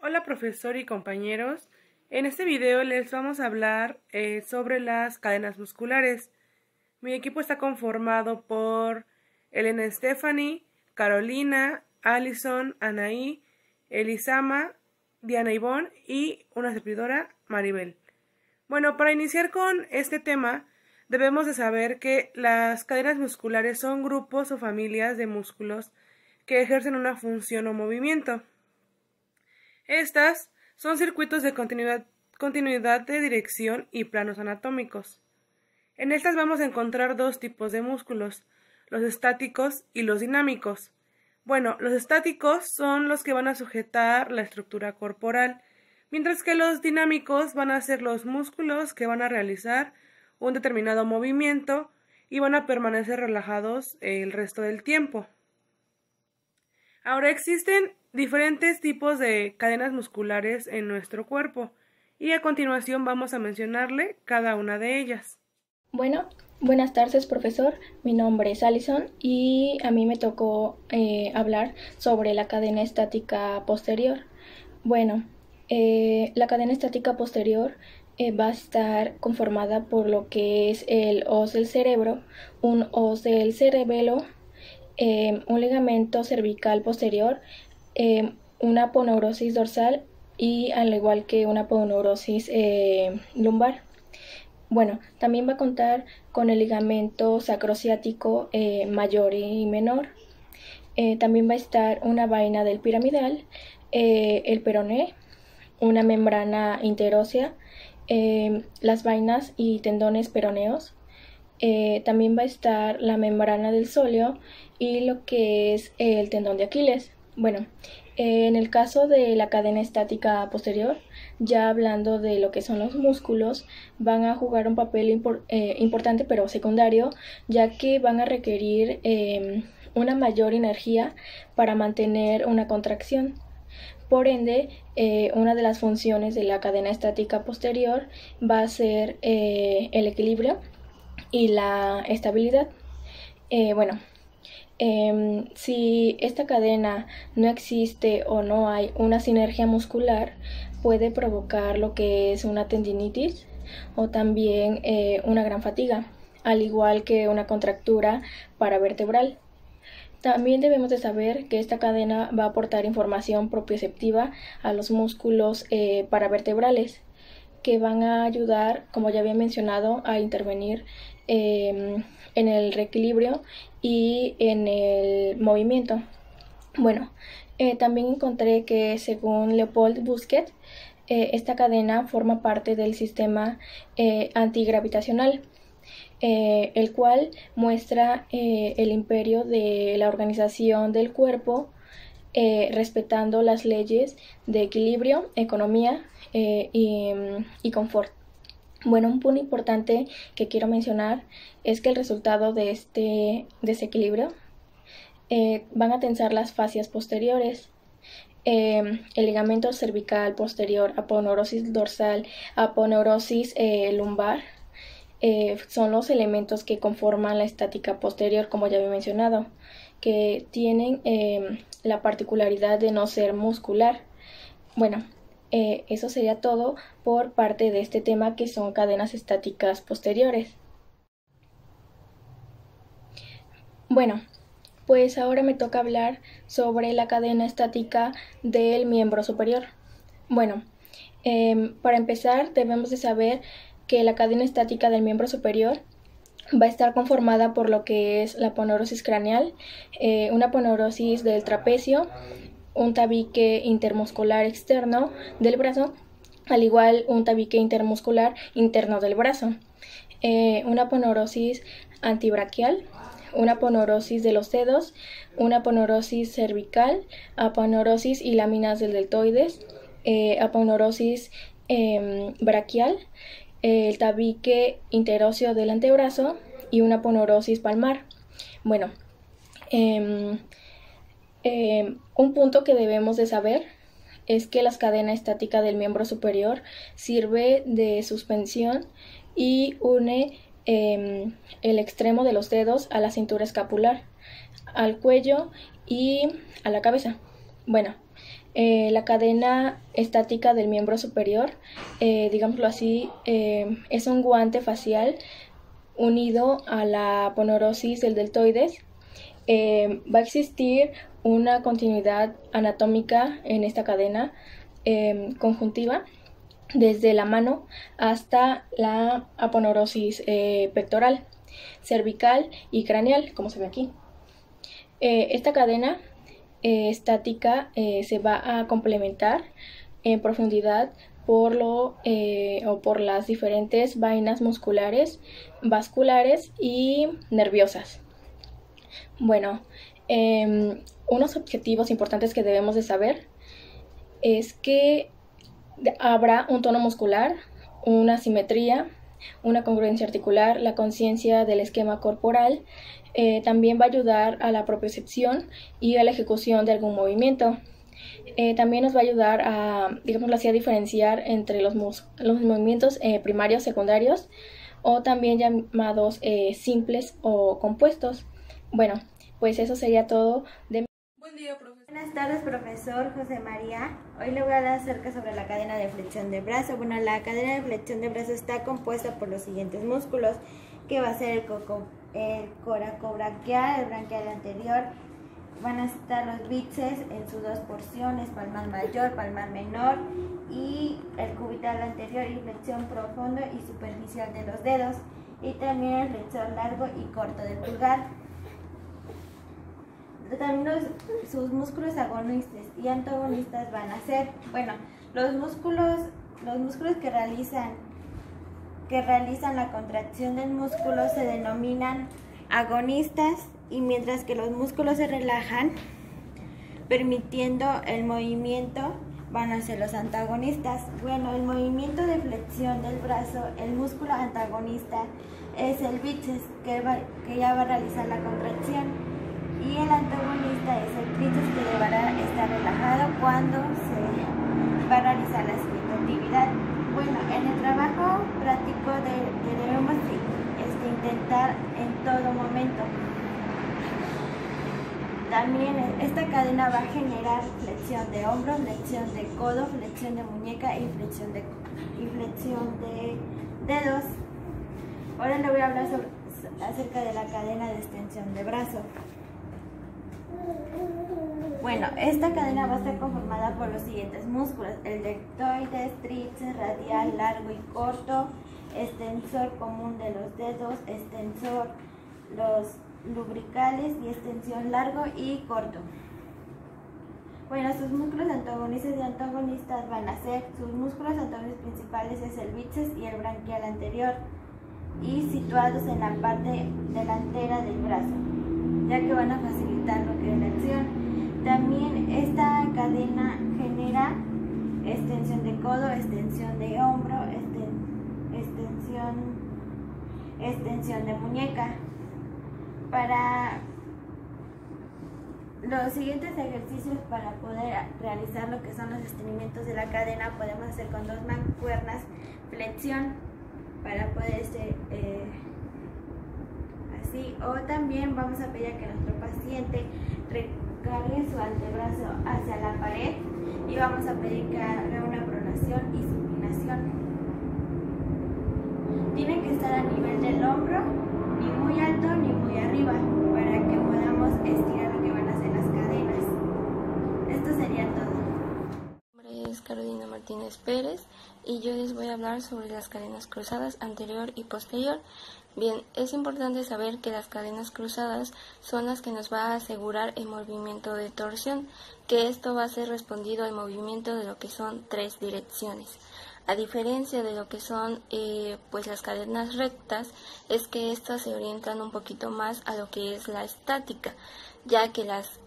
Hola profesor y compañeros, en este video les vamos a hablar sobre las cadenas musculares. Mi equipo está conformado por Elena Stephanie, Carolina, Alison, Anaí, Elisama, Diana Ivonne y una servidora, Maribel. Bueno, para iniciar con este tema, debemos de saber que las cadenas musculares son grupos o familias de músculos que ejercen una función o movimiento. Estas son circuitos de continuidad de dirección y planos anatómicos. En estas vamos a encontrar dos tipos de músculos, los estáticos y los dinámicos. Bueno, los estáticos son los que van a sujetar la estructura corporal, mientras que los dinámicos van a ser los músculos que van a realizar un determinado movimiento y van a permanecer relajados el resto del tiempo. Ahora existen diferentes tipos de cadenas musculares en nuestro cuerpo y a continuación vamos a mencionarle cada una de ellas. Bueno, buenas tardes profesor, mi nombre es Alison y a mí me tocó hablar sobre la cadena estática posterior. Bueno, la cadena estática posterior va a estar conformada por lo que es el os del cerebro, un os del cerebelo, un ligamento cervical posterior, una aponeurosis dorsal y al igual que una aponeurosis lumbar. Bueno, también va a contar con el ligamento sacrociático mayor y menor. También va a estar una vaina del piramidal, el peroné, una membrana interósea, las vainas y tendones peroneos. También va a estar la membrana del sóleo y lo que es el tendón de Aquiles. Bueno, en el caso de la cadena estática posterior, ya hablando de lo que son los músculos, van a jugar un papel importante pero secundario, ya que van a requerir una mayor energía para mantener una contracción. Por ende, una de las funciones de la cadena estática posterior va a ser el equilibrio y la estabilidad. Si esta cadena no existe o no hay una sinergia muscular, puede provocar lo que es una tendinitis o también una gran fatiga, al igual que una contractura paravertebral. También debemos de saber que esta cadena va a aportar información propioceptiva a los músculos paravertebrales, que van a ayudar, como ya había mencionado, a intervenir en el reequilibrio y en el movimiento. Bueno, también encontré que según Leopold Busquet, esta cadena forma parte del sistema antigravitacional, el cual muestra el imperio de la organización del cuerpo, respetando las leyes de equilibrio, economía y confort. Bueno, un punto importante que quiero mencionar es que el resultado de este desequilibrio van a tensar las fascias posteriores, el ligamento cervical posterior, aponeurosis dorsal, aponeurosis lumbar, son los elementos que conforman la estática posterior, como ya había mencionado, que tienen la particularidad de no ser muscular. Bueno, eso sería todo por parte de este tema, que son cadenas estáticas posteriores. Bueno, pues ahora me toca hablar sobre la cadena estática del miembro superior. Bueno, para empezar debemos de saber que la cadena estática del miembro superior va a estar conformada por lo que es la aponeurosis craneal, una aponeurosis del trapecio, un tabique intermuscular externo del brazo, al igual un tabique intermuscular interno del brazo, una aponeurosis antibraquial, una aponeurosis de los dedos, una aponeurosis cervical, aponeurosis y láminas del deltoides, aponeurosis braquial, el tabique interóseo del antebrazo y una aponeurosis palmar. Bueno, un punto que debemos de saber es que la cadena estática del miembro superior sirve de suspensión y une el extremo de los dedos a la cintura escapular, al cuello y a la cabeza. Bueno, La cadena estática del miembro superior, digámoslo así, es un guante facial unido a la aponeurosis del deltoides. Va a existir una continuidad anatómica en esta cadena conjuntiva desde la mano hasta la aponeurosis pectoral, cervical y craneal, como se ve aquí. Esta cadena estática se va a complementar en profundidad por las diferentes vainas musculares, vasculares y nerviosas. Bueno, unos objetivos importantes que debemos de saber es que habrá un tono muscular, una simetría, una congruencia articular, la conciencia del esquema corporal. También va a ayudar a la propiocepción y a la ejecución de algún movimiento. También nos va a ayudar a, digámoslo así, a diferenciar entre los movimientos primarios, secundarios o también llamados simples o compuestos. Bueno, pues eso sería todo de... Buen día, profesor. Buenas tardes, profesor José María. Hoy le voy a hablar acerca sobre la cadena de flexión de brazo. Bueno, la cadena de flexión de brazo está compuesta por los siguientes músculos, que va a ser el coracobraquial, el branquial anterior. Van a estar los bíceps en sus dos porciones, palmar mayor, palmar menor, y el cubital anterior y flexión profundo y superficial de los dedos, y también el flexor largo y corto del pulgar. También sus músculos agonistas y antagonistas van a ser, bueno, los músculos que realizan la contracción del músculo se denominan agonistas, y mientras que los músculos se relajan permitiendo el movimiento van a ser los antagonistas. Bueno, el movimiento de flexión del brazo, el músculo antagonista es el bíceps que ya va a realizar la contracción, y el antagonista es el tríceps que deberá estar relajado cuando se va a realizar la siguiente actividad. Bueno, en el trabajo práctico debemos intentar en todo momento. También esta cadena va a generar flexión de hombros, flexión de codo, flexión de muñeca y flexión de dedos. Ahora le voy a hablar acerca de la cadena de extensión de brazo. Bueno, esta cadena va a estar conformada por los siguientes músculos: el deltoides, tríceps, radial, largo y corto, extensor común de los dedos, extensor, los lumbricales y extensión largo y corto. Bueno, sus músculos antagonistas y antagonistas van a ser, sus músculos antagonistas principales es el bíceps y el branquial anterior, y situados en la parte delantera del brazo, ya que van a facilitar lo que es la acción. También esta cadena genera extensión de codo, extensión de hombro, extensión de muñeca. Para los siguientes ejercicios, para poder realizar lo que son los estiramientos de la cadena, podemos hacer con dos mancuernas flexión para poder así, o también vamos a pedir a que nuestro paciente recargue su antebrazo hacia la pared, y vamos a pedir que haga una pronación y supinación. Tiene que estar a nivel del hombro, ni muy alto ni muy arriba, para que podamos estirar lo que van a hacer las cadenas. Esto sería todo. Mi nombre es Carolina Martínez Pérez y yo les voy a hablar sobre las cadenas cruzadas anterior y posterior. Bien, es importante saber que las cadenas cruzadas son las que nos va a asegurar el movimiento de torsión, que esto va a ser respondido al movimiento de lo que son tres direcciones. A diferencia de lo que son pues las cadenas rectas, es que estas se orientan un poquito más a lo que es la estática, ya que las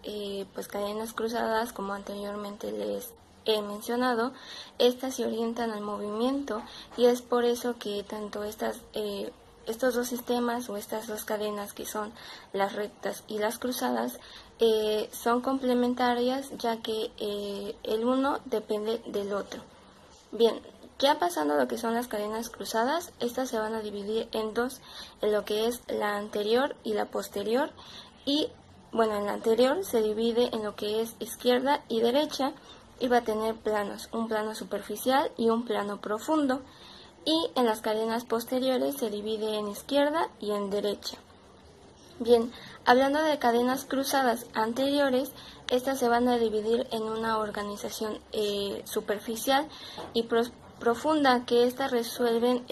pues cadenas cruzadas, como anteriormente les he mencionado, estas se orientan al movimiento, y es por eso que tanto estos dos sistemas o estas dos cadenas, que son las rectas y las cruzadas, son complementarias, ya que el uno depende del otro. Bien, ya pasando a lo que son las cadenas cruzadas, estas se van a dividir en dos, en lo que es la anterior y la posterior, y bueno, en la anterior se divide en lo que es izquierda y derecha, y va a tener planos, un plano superficial y un plano profundo. Y en las cadenas posteriores se divide en izquierda y en derecha. Bien, hablando de cadenas cruzadas anteriores, estas se van a dividir en una organización superficial y profunda, que estas resuelven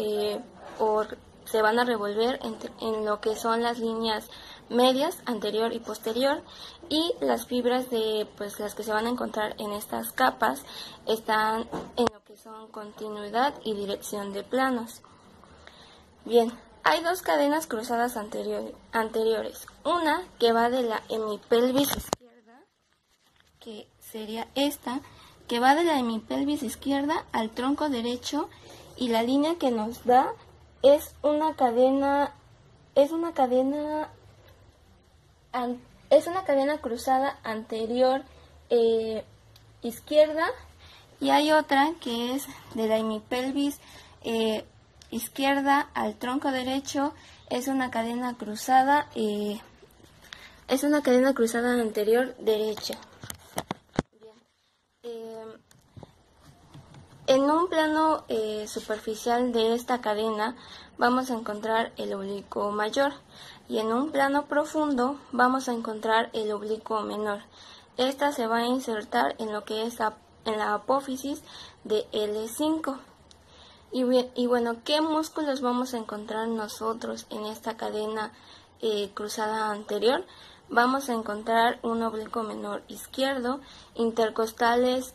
o se van a revolver en lo que son las líneas medias, anterior y posterior, y las fibras de las que se van a encontrar en estas capas están en lo que son continuidad y dirección de planos. Bien, hay dos cadenas cruzadas anteriores, una que va de la hemipelvis izquierda, que sería esta, que va de la hemipelvis izquierda al tronco derecho, y la línea que nos da es una cadena cruzada anterior izquierda, y hay otra que es de la hemipelvis izquierda al tronco derecho, es una cadena cruzada anterior derecha. Bien. En un plano superficial de esta cadena vamos a encontrar el oblicuo mayor, y en un plano profundo vamos a encontrar el oblicuo menor. Esta se va a insertar en lo que es en la apófisis de L5. Y bueno, ¿qué músculos vamos a encontrar nosotros en esta cadena cruzada anterior? Vamos a encontrar un oblicuo menor izquierdo, intercostales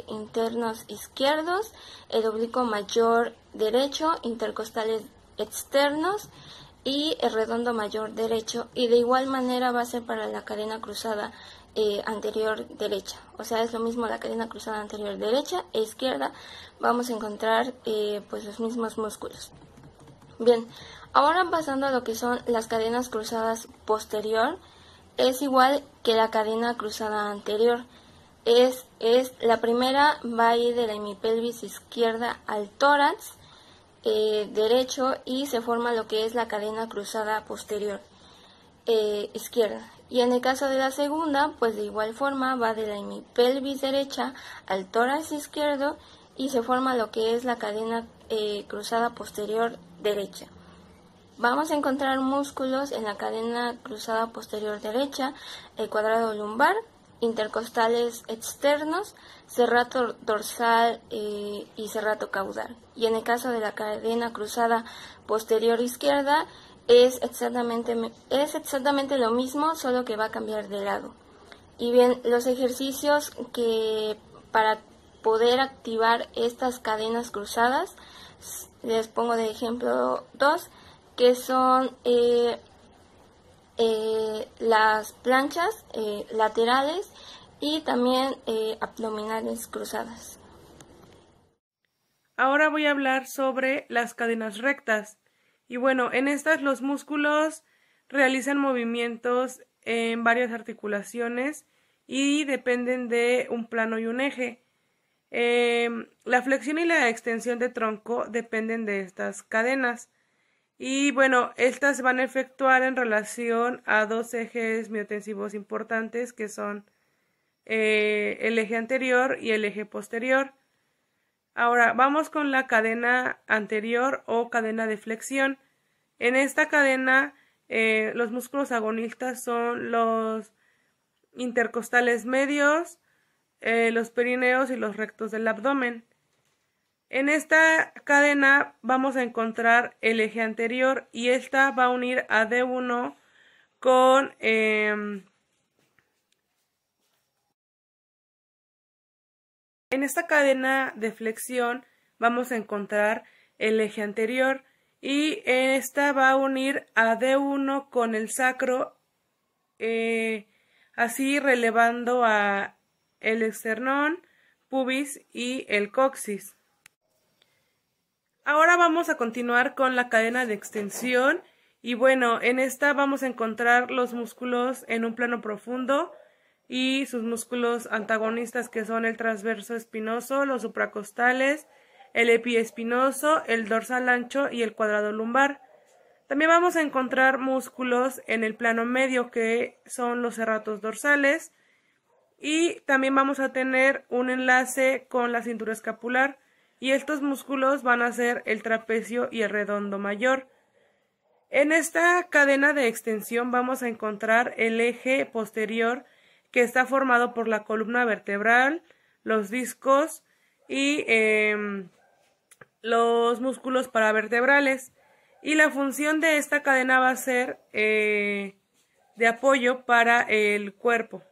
internos izquierdos, el oblicuo mayor derecho, intercostales externos y el redondo mayor derecho. Y de igual manera va a ser para la cadena cruzada anterior derecha. O sea, es lo mismo la cadena cruzada anterior derecha e izquierda. Vamos a encontrar los mismos músculos. Bien, ahora pasando a lo que son las cadenas cruzadas posterior, es igual que la cadena cruzada anterior. La primera va a ir de la hemipelvis izquierda al tórax derecho, y se forma lo que es la cadena cruzada posterior izquierda. Y en el caso de la segunda, pues de igual forma va de la hemipelvis derecha al tórax izquierdo, y se forma lo que es la cadena cruzada posterior derecha. Vamos a encontrar músculos en la cadena cruzada posterior derecha, el cuadrado lumbar, intercostales externos, serrato dorsal y serrato caudal. Y en el caso de la cadena cruzada posterior izquierda, es exactamente lo mismo, solo que va a cambiar de lado. Y bien, los ejercicios que para poder activar estas cadenas cruzadas, les pongo de ejemplo 2, que son las planchas laterales y también abdominales cruzadas. Ahora voy a hablar sobre las cadenas rectas. Y bueno, en estas los músculos realizan movimientos en varias articulaciones y dependen de un plano y un eje. La flexión y la extensión de tronco dependen de estas cadenas. Y bueno, estas van a efectuar en relación a dos ejes miotensivos importantes, que son el eje anterior y el eje posterior. Ahora vamos con la cadena anterior o cadena de flexión. En esta cadena los músculos agonistas son los intercostales medios, los perineos y los rectos del abdomen. En esta cadena vamos a encontrar el eje anterior, y esta va a unir a D1 con en esta cadena de flexión vamos a encontrar el eje anterior, y esta va a unir a D1 con el sacro, así relevando a el esternón, pubis y el coxis. Ahora vamos a continuar con la cadena de extensión, y bueno, en esta vamos a encontrar los músculos en un plano profundo y sus músculos antagonistas, que son el transverso espinoso, los supracostales, el epiespinoso, el dorsal ancho y el cuadrado lumbar. También vamos a encontrar músculos en el plano medio, que son los serratos dorsales, Y también vamos a tener un enlace con la cintura escapular, y estos músculos van a ser el trapecio y el redondo mayor. En esta cadena de extensión vamos a encontrar el eje posterior, que está formado por la columna vertebral, los discos y los músculos paravertebrales. Y la función de esta cadena va a ser de apoyo para el cuerpo.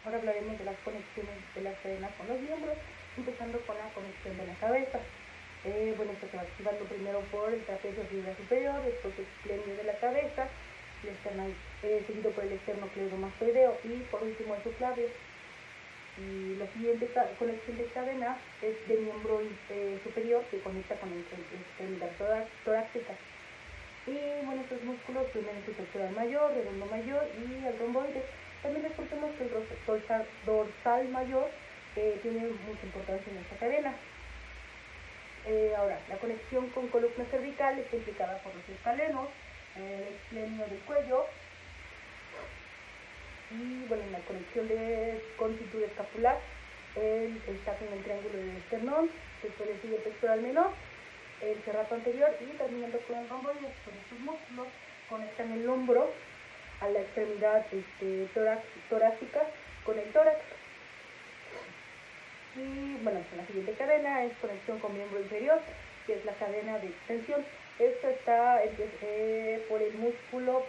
Ahora hablaremos de las conexiones de las cadenas con los miembros, empezando con la conexión de la cabeza. Bueno, esto se va activando primero por el trapecio fibra superior, después el esplenio de la cabeza, seguido por el esternocleidomastoideo y por último el subclavio. Y la siguiente conexión de cadena es de miembro superior, que conecta con la extremidad torácica. Y bueno, estos músculos tienen el pectoral mayor, redondo mayor y el romboide. También recordemos que el dorsal mayor tiene mucha importancia en esta cadena. Ahora, la conexión con columna cervical está implicada por los escalenos, el esplenio del cuello, y bueno, en la conexión con cintura escapular, está con el triángulo del esternón, después le sigue el pectoral menor, el serrato anterior y terminando con el romboide. Con estos músculos conectan el hombro a la extremidad torácica con el tórax. Y bueno, la siguiente cadena es conexión con miembro inferior, que es la cadena de extensión. Esto está por el músculo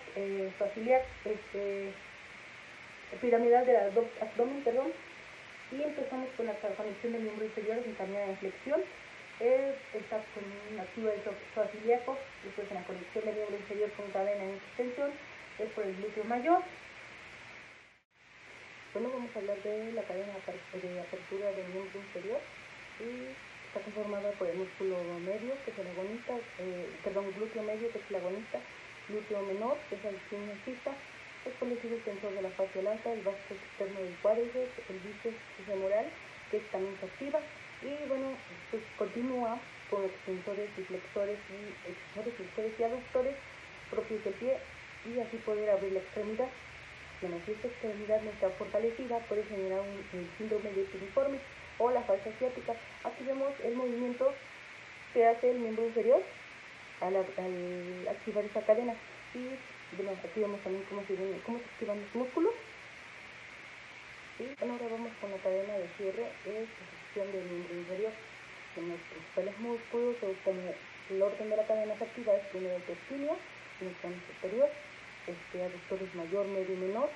piramidal del abdomen, y empezamos con la conexión del miembro inferior en cadena de flexión. Está activa el psoas ilíaco, después en la conexión del miembro inferior con cadena de extensión es por el glúteo mayor. Bueno, vamos a hablar de la cadena de apertura del miembro inferior, y está conformada por el músculo medio, que es el agonista, glúteo medio, que es el agonista, glúteo menor, que es el sinusista, después le sigue el tensor de la fascia lata, el vasto externo del cuádriceps, el bíceps femoral, que también se activa, y bueno, pues continúa con extensores y flexores y aductores propios del pie, y así poder abrir la extremidad. Bueno, si esta extremidad no está fortalecida, puede generar un síndrome de piriformis o la falsa ciática. Aquí vemos el movimiento que hace el miembro inferior al activar esta cadena. Y bueno, aquí vemos también cómo se activan los músculos. Y bueno, ahora vamos con la cadena de cierre de posición del miembro inferior. En los principales músculos, el orden de la cadena se activa es primero el testículo, en el plano superior, aductores mayor, medio y menor,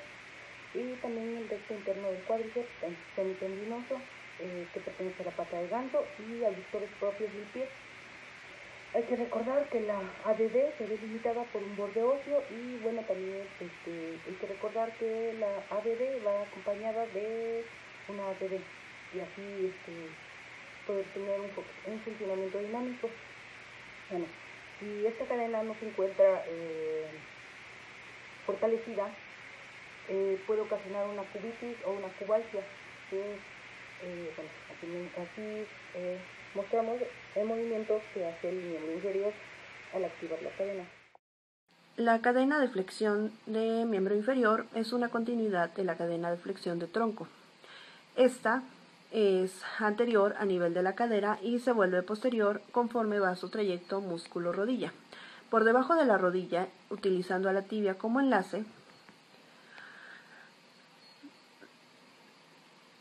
y también el recto interno del cuádriceps, semitendinoso, que pertenece a la pata de ganso, y aductores propios del pie. Hay que recordar que la ADD se ve limitada por un borde óseo, y bueno, también hay que recordar que la ADD va acompañada de una ADD, y así poder tener un funcionamiento dinámico. Bueno, si esta cadena no se encuentra fortalecida, puede ocasionar una cubitis o una cubalgia. Bueno, aquí mostramos el movimiento que hace el miembro inferior al activar la cadena. La cadena de flexión de miembro inferior es una continuidad de la cadena de flexión de tronco. Esta es anterior a nivel de la cadera y se vuelve posterior conforme va su trayecto músculo-rodilla. Por debajo de la rodilla, utilizando a la tibia como enlace,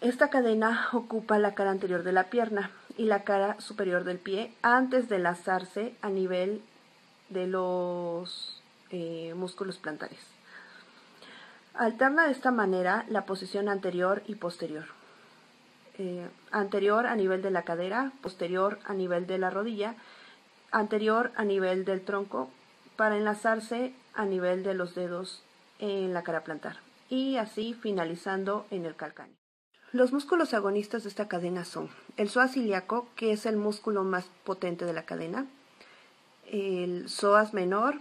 esta cadena ocupa la cara anterior de la pierna y la cara superior del pie antes de enlazarse a nivel de los músculos plantares. Alterna de esta manera la posición anterior y posterior. Anterior a nivel de la cadera, posterior a nivel de la rodilla, anterior a nivel del tronco, para enlazarse a nivel de los dedos en la cara plantar, y así finalizando en el calcáneo. Los músculos agonistas de esta cadena son el psoas ilíaco, que es el músculo más potente de la cadena, el psoas menor,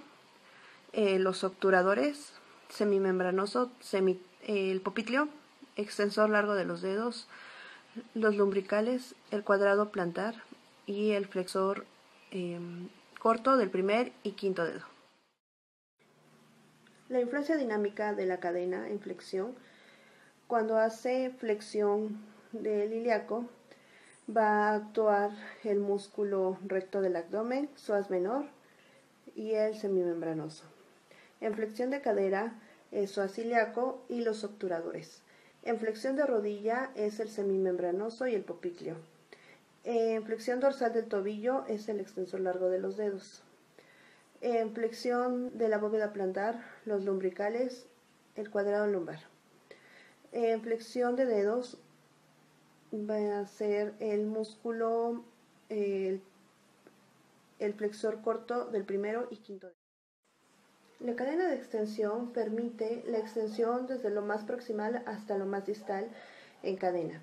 los obturadores, semimembranoso, el popliteo, extensor largo de los dedos, los lumbricales, el cuadrado plantar y el flexor corto del primer y quinto dedo. La influencia dinámica de la cadena en flexión: cuando hace flexión del ilíaco, va a actuar el músculo recto del abdomen, psoas menor y el semimembranoso. En flexión de cadera es psoas ilíaco y los obturadores. En flexión de rodilla es el semimembranoso y el popliteo. En flexión dorsal del tobillo es el extensor largo de los dedos. En flexión de la bóveda plantar, los lumbricales, el cuadrado lumbar. En flexión de dedos va a ser el músculo, el flexor corto del primero y quinto dedo. La cadena de extensión permite la extensión desde lo más proximal hasta lo más distal en cadena,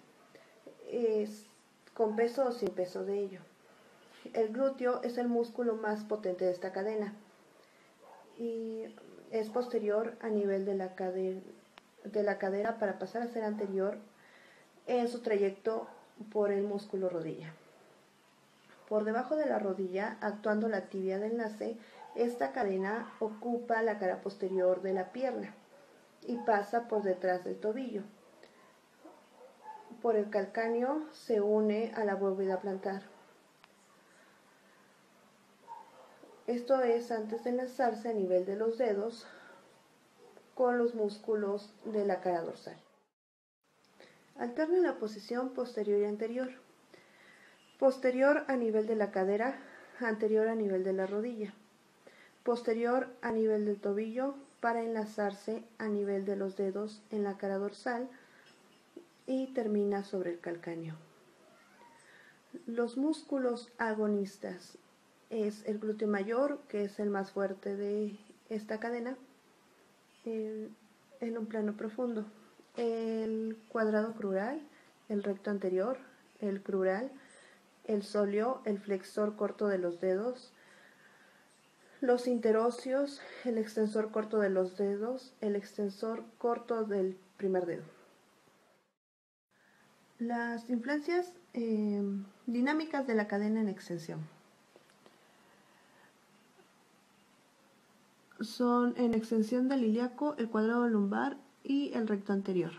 con peso o sin peso de ello. El glúteo es el músculo más potente de esta cadena y es posterior a nivel de la cadera para pasar a ser anterior en su trayecto por el músculo rodilla. Por debajo de la rodilla, actuando la tibia de enlace, esta cadena ocupa la cara posterior de la pierna y pasa por detrás del tobillo. Por el calcáneo se une a la bóveda plantar. Esto es antes de enlazarse a nivel de los dedos con los músculos de la cara dorsal. Alterna la posición posterior y anterior. Posterior a nivel de la cadera, anterior a nivel de la rodilla. Posterior a nivel del tobillo para enlazarse a nivel de los dedos en la cara dorsal y termina sobre el calcáneo. Los músculos agonistas es el glúteo mayor, que es el más fuerte de esta cadena, en un plano profundo. El cuadrado crural, el recto anterior, el crural, el sóleo, el flexor corto de los dedos, los interóseos, el extensor corto de los dedos, el extensor corto del primer dedo. Las influencias dinámicas de la cadena en extensión son en extensión del ilíaco, el cuadrado lumbar y el recto anterior.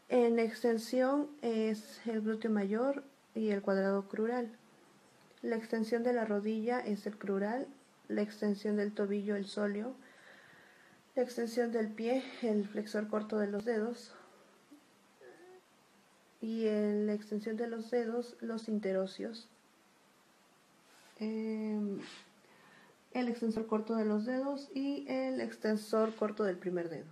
En extensión es el glúteo mayor y el cuadrado crural. La extensión de la rodilla es el crural, la extensión del tobillo el sóleo, la extensión del pie el flexor corto de los dedos y en la extensión de los dedos los interóseos, el extensor corto de los dedos y el extensor corto del primer dedo.